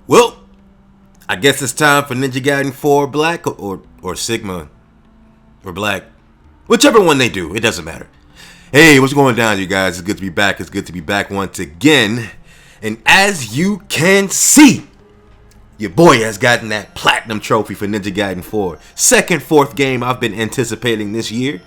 Well, I guess it's time for Ninja Gaiden 4 Black or Sigma or Black. Whichever one they do, it doesn't matter. Hey, what's going down, you guys? It's good to be back. It's good to be back once again. And as you can see, your boy has gotten that platinum trophy for Ninja Gaiden 4. Fourth game I've been anticipating this year.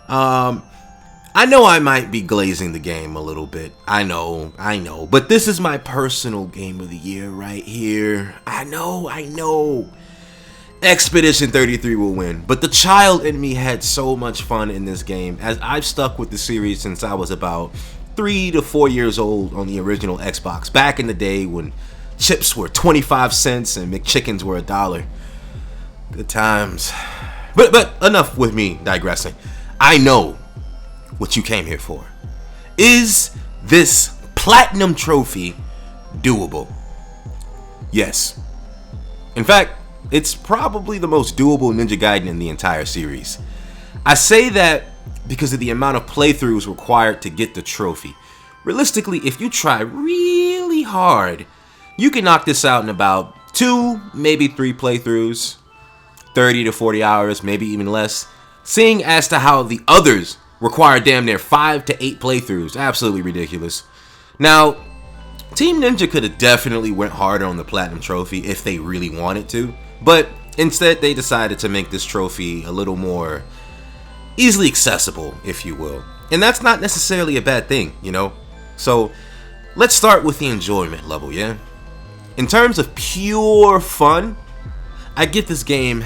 I know I might be glazing the game a little bit. I know. But this is my personal game of the year right here. I know. Expedition 33 will win. But the child in me had so much fun in this game, as I've stuck with the series since I was about 3 to 4 years old on the original Xbox. Back in the day when chips were 25 cents and McChickens were $1. Good times. But enough with me digressing. I know what you came here for. Is this platinum trophy doable? Yes. In fact, it's probably the most doable Ninja Gaiden in the entire series. I say that because of the amount of playthroughs required to get the trophy. Realistically, if you try really hard, you can knock this out in about 2, maybe 3 playthroughs, 30 to 40 hours, maybe even less, seeing as to how the others require damn near 5 to 8 playthroughs. Absolutely ridiculous. Now, Team Ninja could have definitely went harder on the platinum trophy if they really wanted to, but instead they decided to make this trophy a little more easily accessible, if you will. And that's not necessarily a bad thing, you know? So, let's start with the enjoyment level, yeah? In terms of pure fun, I give this game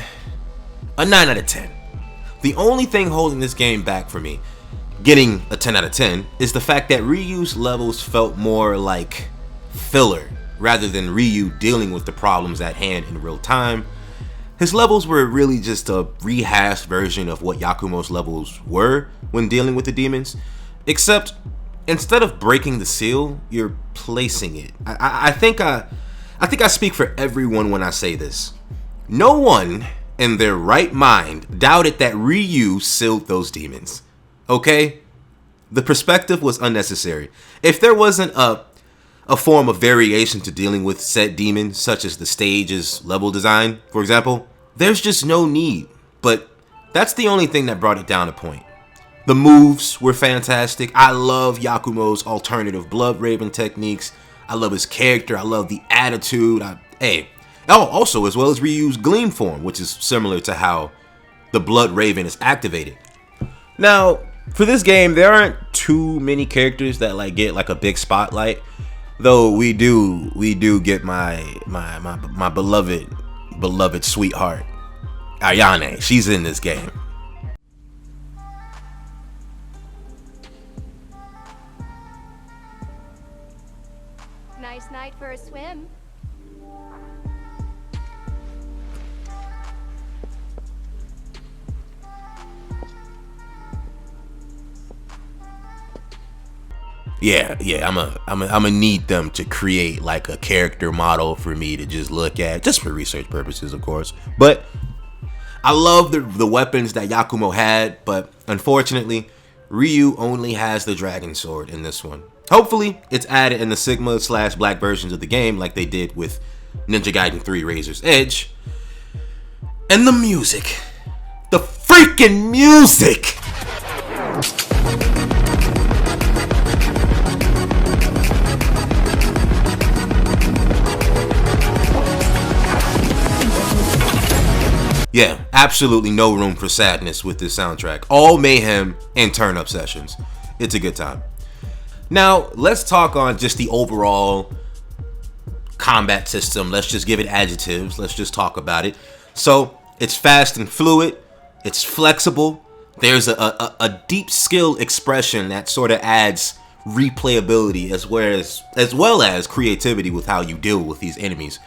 a 9 out of 10. The only thing holding this game back for me, getting a 10 out of 10, is the fact that Ryu's levels felt more like filler, rather than Ryu dealing with the problems at hand in real time. His levels were really just a rehashed version of what Yakumo's levels were when dealing with the demons, except instead of breaking the seal, you're placing it. I think I speak for everyone when I say this. No one in their right mind doubted that Ryu sealed those demons. Okay? The perspective was unnecessary. If there wasn't a form of variation to dealing with said demons, such as the stage's level design, for example, there's just no need. But that's the only thing that brought it down a point. The moves were fantastic. I love Yakumo's alternative Blood Raven techniques. I love his character. I love the attitude. Also, as well as Ryu's Gleam form, which is similar to how the Blood Raven is activated. Now, for this game, there aren't too many characters that get a big spotlight. Though we do get my beloved sweetheart, Ayane. She's in this game. Nice night for a swim. Yeah, I'm a need them to create a character model for me to just look at, just for research purposes, of course. But I love the weapons that Yakumo had, but unfortunately, Ryu only has the Dragon Sword in this one. Hopefully, it's added in the Sigma/Black versions of the game like they did with Ninja Gaiden 3 Razor's Edge. And the music. The freaking music! Yeah, absolutely no room for sadness with this soundtrack. All mayhem and turn-up sessions. It's a good time. Now, let's talk on just the overall combat system. Let's just give it adjectives. Let's just talk about it. So, it's fast and fluid. It's flexible. There's a deep skill expression that sort of adds replayability as well as creativity with how you deal with these enemies.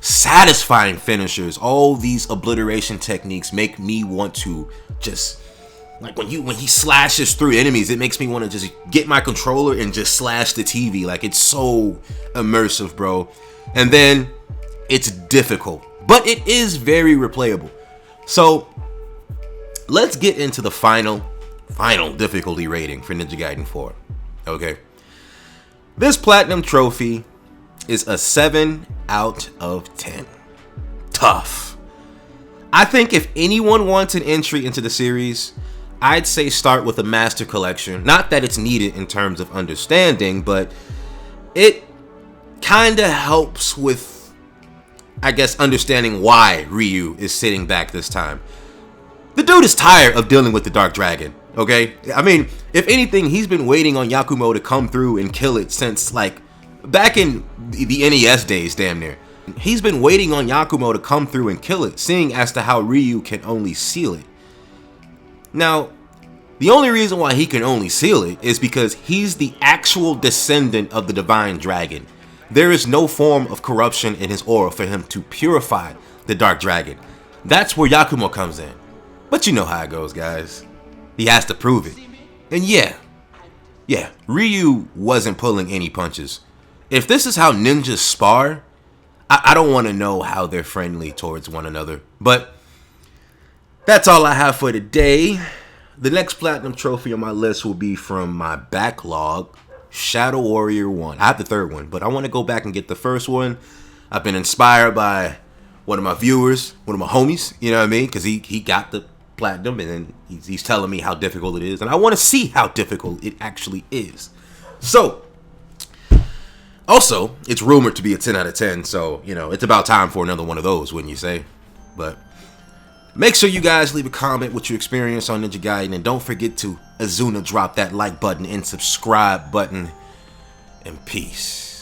Satisfying finishers. All these obliteration techniques make me want to just, when he slashes through enemies, it makes me want to just get my controller and just slash the TV. It's so immersive, bro. And then it's difficult, but it is very replayable. So let's get into the final difficulty rating for Ninja Gaiden 4. Okay. This platinum trophy is a 7 out of 10. Tough. I think if anyone wants an entry into the series, I'd say start with a master collection. Not that it's needed in terms of understanding, but it kind of helps with, I guess, understanding why Ryu is sitting back this time. The dude is tired of dealing with the Dark Dragon, okay? I mean, if anything, he's been waiting on Yakumo to come through and kill it since, like, back in the NES days, damn near. He's been waiting on Yakumo to come through and kill it, seeing as to how Ryu can only seal it. Now, the only reason why he can only seal it is because he's the actual descendant of the Divine Dragon. There is no form of corruption in his aura for him to purify the Dark Dragon. That's where Yakumo comes in. But you know how it goes, guys. He has to prove it. And yeah, Ryu wasn't pulling any punches. If this is how ninjas spar, I don't want to know how they're friendly towards one another. But that's all I have for today. The next platinum trophy on my list will be from my backlog, Shadow Warrior 1. I have the third one, but I want to go back and get the first one. I've been inspired by one of my viewers, one of my homies, you know what I mean? Because he got the platinum, and then he's telling me how difficult it is. And I want to see how difficult it actually is. So, also, it's rumored to be a 10 out of 10, so, you know, it's about time for another one of those, wouldn't you say? But make sure you guys leave a comment what you experienced on Ninja Gaiden, and don't forget to Azuna drop that like button and subscribe button, and peace.